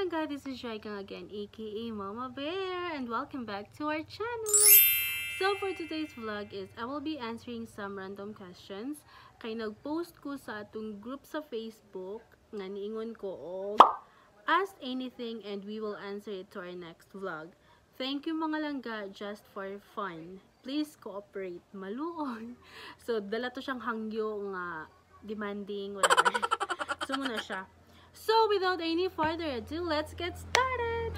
Langga, this is Langga again, aka Mama Bear, and welcome back to our channel. So for today's vlog is I will be answering some random questions kay nag-post ko sa atong group sa Facebook nga niingon ko og ask anything and we will answer it to our next vlog. Thank you mga langga, just for fun. Please cooperate. Maluon. So dala to siyang hangyo nga demanding whatever. So muna siya. So, without any further ado, let's get started!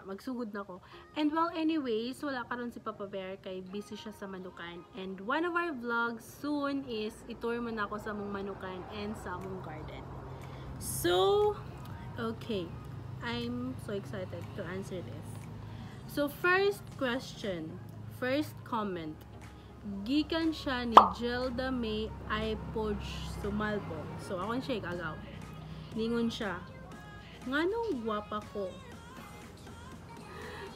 Magsugod na ko. And well, anyways, wala karon si Papa Bear kay busy siya sa manukan. And one of our vlogs soon is itour mo na ako sa mong manukan and sa mong garden. So, okay. I'm so excited to answer this. So, first question. First comment. Gikan siya ni Jelda May iPod Sumalbo. So, ako siya ikagaw. Ningon siya. Nganong gwapa ko?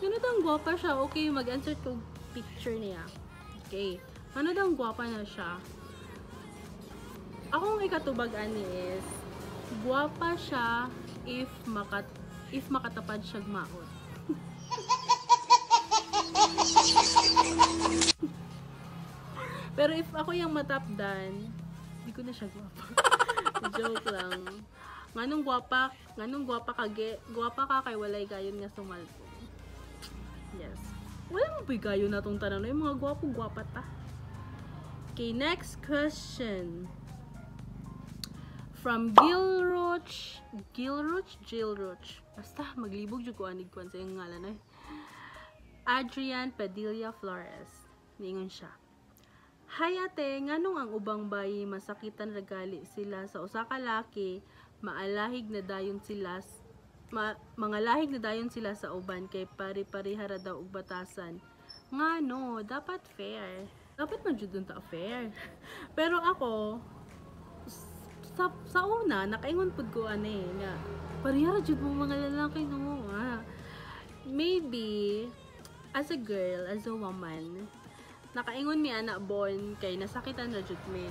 Ganun ang gwapa siya. Okay, mag-answer ko picture niya. Okay. Ano daw gwapa na siya? Akong ikatubag-ani is gwapa siya if makatapad siya gmaot. Pero if ako yung matapdan, hindi ko na siya gwapa. Joke lang. Nganong gwapa ka kay walay gayon nga sumalpo. Yes. Wala mo gayon na tong tanan, yung mga gwapo-gwapa ta. Okay, next question. From Gilroch. Basta maglibog jud ko anig kon sa yung ngalan eh. Adrian Padilla Flores. Ningon siya. Hay ate, nganong ang ubang bayi masakitan regali sila sa usa ka laki, maalahig na dayon sila mga lahig na dayon sila sa uban kay pari-pareha ra daw og batasan. Ngano, dapat fair. Dapat man jud ta fair. Pero ako sa una nakaingon pud ko ani nga pareha ra jud mo mga lalaki no. Maybe as a girl, as a woman, nakaingon mi anak bon kay nasakitan na jud mi.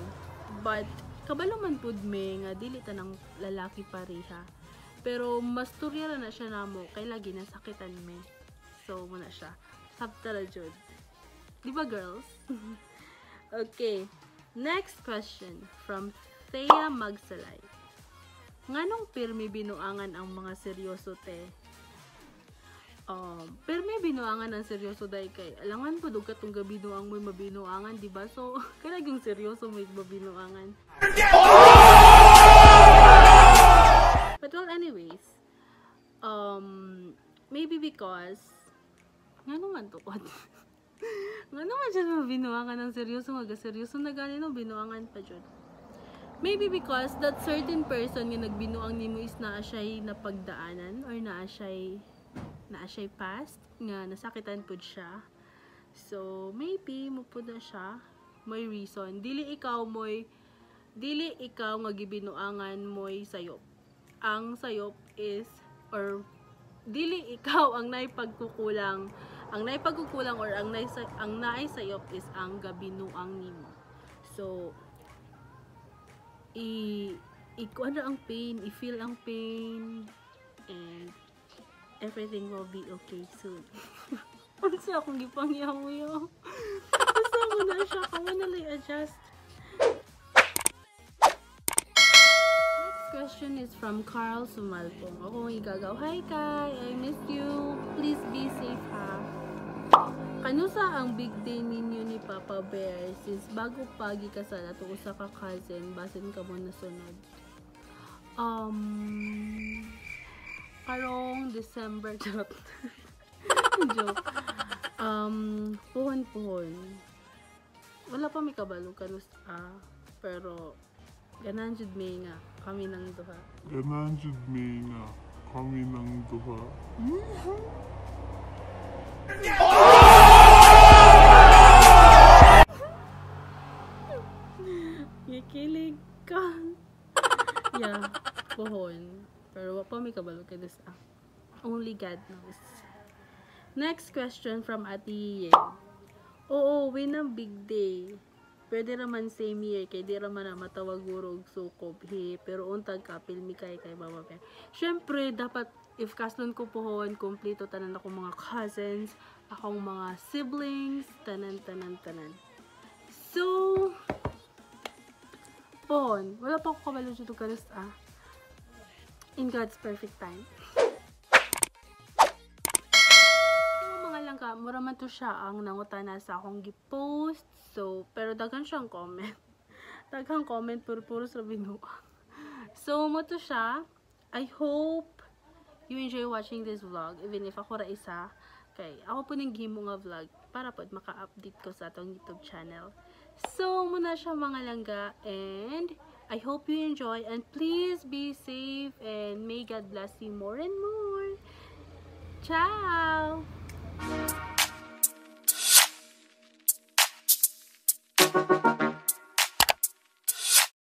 But kabalo man pud mi nga dili tanang lalaki pareha. Pero mas turya na siya namo kay lagi nasakitan mi. So muna siya. Sabta ra jud. Di ba girls? Okay. Next question from Thea Magsalay. Nganong pirmi binuangan ang mga seryoso te? Pero may binuangan ng seryoso dahil kay alangan po doon katong gabi noang may mabinuangan, diba? So, kaya yung seryoso may mabinuangan. But well, anyways, maybe because nga naman to what? Nga naman siya mabinuangan ng seryoso, seryoso na ganin no, binuangan pa dyan. Maybe because that certain person yung nagbinuang nimo is naa siya'y napagdaanan or naa siya'y past nga nasakitan pud siya. So maybe mo pud na siya may reason dili ikaw nga gibinuangan moy sayop. Ang sayop is or dili ikaw ang naipagkukulang or ang naay sayop is ang gabinuang nimo. So ikuan na ang pain, i-feel ang pain, and everything will be okay soon. Ano siya akong gipangyaw-yaw? Basta mo na siya. Kawa na lang adjust. Next question is from Carl Sumalpong. Ako ang igagaw. Hi Kai, I miss you. Please be safe ha. Kanusa ang big day ninyo ni Papa Bear since bago pagi ka sa nato usa ka cousin basin ka mo nasunod? Karong December joke. Puhon. Wala pa mi kabalo kanus pero ganan jud may nga kami nang duha. Kikilig ka. Yeah, puhon. Pero wala pa mi kabalo kanus Only God knows. Next question from Ate Yen. Oo, win ang big day. Pwede raman same year, kay di raman na matawag gurog sukob he. Pero untag ka, pilmi kay mamape. Syempre, dapat, if kaslon ko pohon, kompleto tanan ako mga cousins, akong mga siblings, tanan. So, pohon, wala pa ako kabalo dito kanas in God's perfect time. Langga, mura man to siya ang nangutana sa akong gipost. So, pero daghan siyang comment. Daghang comment, puro sa binuang. So, mo to siya. I hope you enjoy watching this vlog. Even if ako ra isa. Kay, ako po nang gimo nga vlog para po maka-update ko sa atong YouTube channel. So, muna siya mga langga. And, I hope you enjoy. And please be safe. And may God bless you more and more. Ciao!